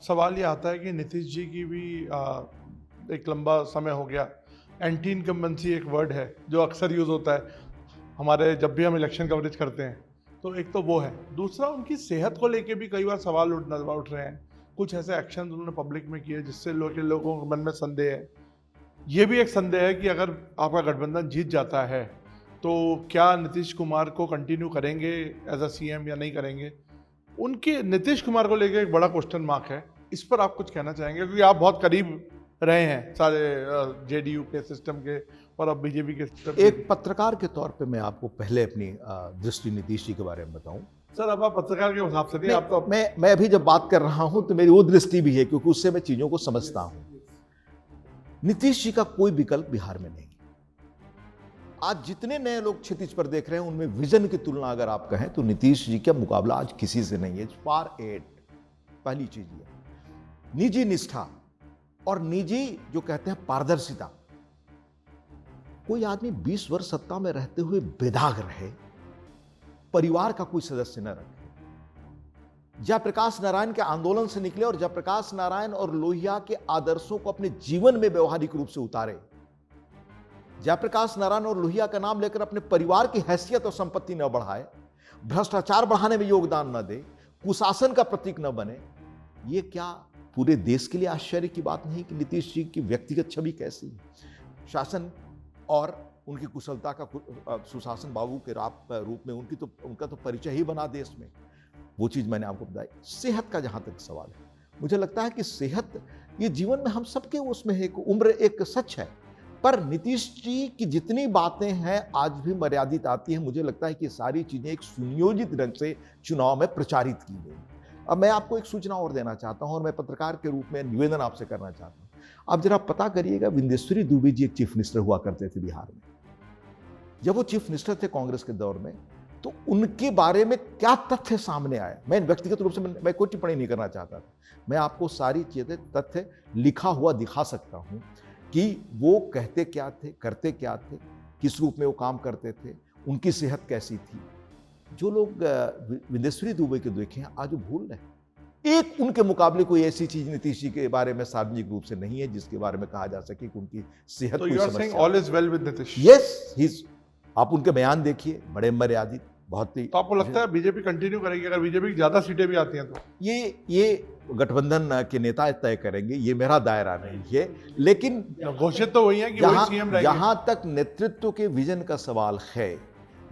सवाल ये आता है कि नीतीश जी की भी एक लंबा समय हो गया, एंटी इनकम्बेंसी एक वर्ड है जो अक्सर यूज़ होता है हमारे जब भी हम इलेक्शन कवरेज करते हैं। तो एक तो वो है, दूसरा उनकी सेहत को लेके भी कई बार सवाल उठ रहे हैं। कुछ ऐसे एक्शन उन्होंने पब्लिक में किए जिससे लोगों के मन में संदेह है। ये भी एक संदेह है कि अगर आपका गठबंधन जीत जाता है तो क्या नीतीश कुमार को कंटिन्यू करेंगे एज अ सीएम या नहीं करेंगे। उनके नीतीश कुमार को लेकर एक बड़ा क्वेश्चन मार्क है। इस पर आप कुछ कहना चाहेंगे, क्योंकि आप बहुत करीब रहे हैं सारे जेडीयू के सिस्टम के और अब बीजेपी के सिस्टम के। एक पत्रकार के तौर पे मैं आपको पहले अपनी दृष्टि नीतीश जी के बारे में बताऊं। सर अब आप पत्रकार के हिसाब से नहीं, नहीं, आप तो मैं अभी जब बात कर रहा हूं तो मेरी वो दृष्टि भी है, क्योंकि उससे मैं चीजों को समझता हूं। नीतीश जी का कोई विकल्प बिहार में नहीं। आज जितने नए लोग क्षितिज पर देख रहे हैं उनमें विजन की तुलना अगर आप कहें तो नीतीश जी का मुकाबला आज किसी से नहीं है। फार एट। पहली चीज ये निजी निष्ठा और निजी जो कहते हैं पारदर्शिता। कोई आदमी 20 वर्ष सत्ता में रहते हुए बेदाग रहे, परिवार का कोई सदस्य न रखे, जयप्रकाश नारायण के आंदोलन से निकले और जयप्रकाश नारायण और लोहिया के आदर्शों को अपने जीवन में व्यवहारिक रूप से उतारे, जयप्रकाश नारायण और लोहिया का नाम लेकर अपने परिवार की हैसियत और संपत्ति न बढ़ाए, भ्रष्टाचार बढ़ाने में योगदान न दे, कुशासन का प्रतीक न बने। ये क्या पूरे देश के लिए आश्चर्य की बात नहीं कि नीतीश जी की व्यक्तिगत छवि कैसी है। शासन और उनकी कुशलता का सुशासन बाबू के रूप में उनका तो परिचय ही बना देश में। वो चीज मैंने आपको बताई। सेहत का जहां तक सवाल है, मुझे लगता है कि सेहत ये जीवन में हम सबके उसमें एक उम्र एक सच है, पर नीतीश जी की जितनी बातें हैं आज भी मर्यादित आती हैं। मुझे लगता है कि सारी चीजें एक सुनियोजित ढंग से चुनाव में प्रचारित की गई। अब मैं आपको एक सूचना और देना चाहता हूं और मैं पत्रकार के रूप में निवेदन आपसे करना चाहता हूं। आप जरा पता करिएगा, विंदेश्वरी दुबे जी एक चीफ मिनिस्टर हुआ करते थे बिहार में। जब वो चीफ मिनिस्टर थे कांग्रेस के दौर में, तो उनके बारे में क्या तथ्य सामने आए, मैं व्यक्तिगत रूप से मैं कोई टिप्पणी नहीं करना चाहता था। मैं आपको सारी चीजें तथ्य लिखा हुआ दिखा सकता हूं कि वो कहते क्या थे, करते क्या थे, किस रूप में वो काम करते थे, उनकी सेहत कैसी थी। जो लोग विंदेश्वरी दुबे के देखे हैं आज वो भूल रहे हैं। एक उनके मुकाबले कोई ऐसी चीज नीतीश जी के बारे में सार्वजनिक रूप से नहीं है जिसके बारे में कहा जा सके कि उनकी सेहत तो कोई यू आर सेइंग समस्या। All is well with Nitish. Yes, आप उनके बयान देखिए, बड़े मर्यादित, बहुत ही। तो आपको लगता है बीजेपी कंटिन्यू करेगी अगर बीजेपी की ज्यादा सीटें भी आती हैं तो? ये गठबंधन के नेता तय करेंगे, ये मेरा दायरा नहीं है। लेकिन घोषित तो वही है कि वही सीएम रहेंगे। जहां तक नेतृत्व के विजन का सवाल है,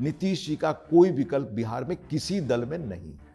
नीतीश जी का कोई विकल्प बिहार में किसी दल में नहीं है।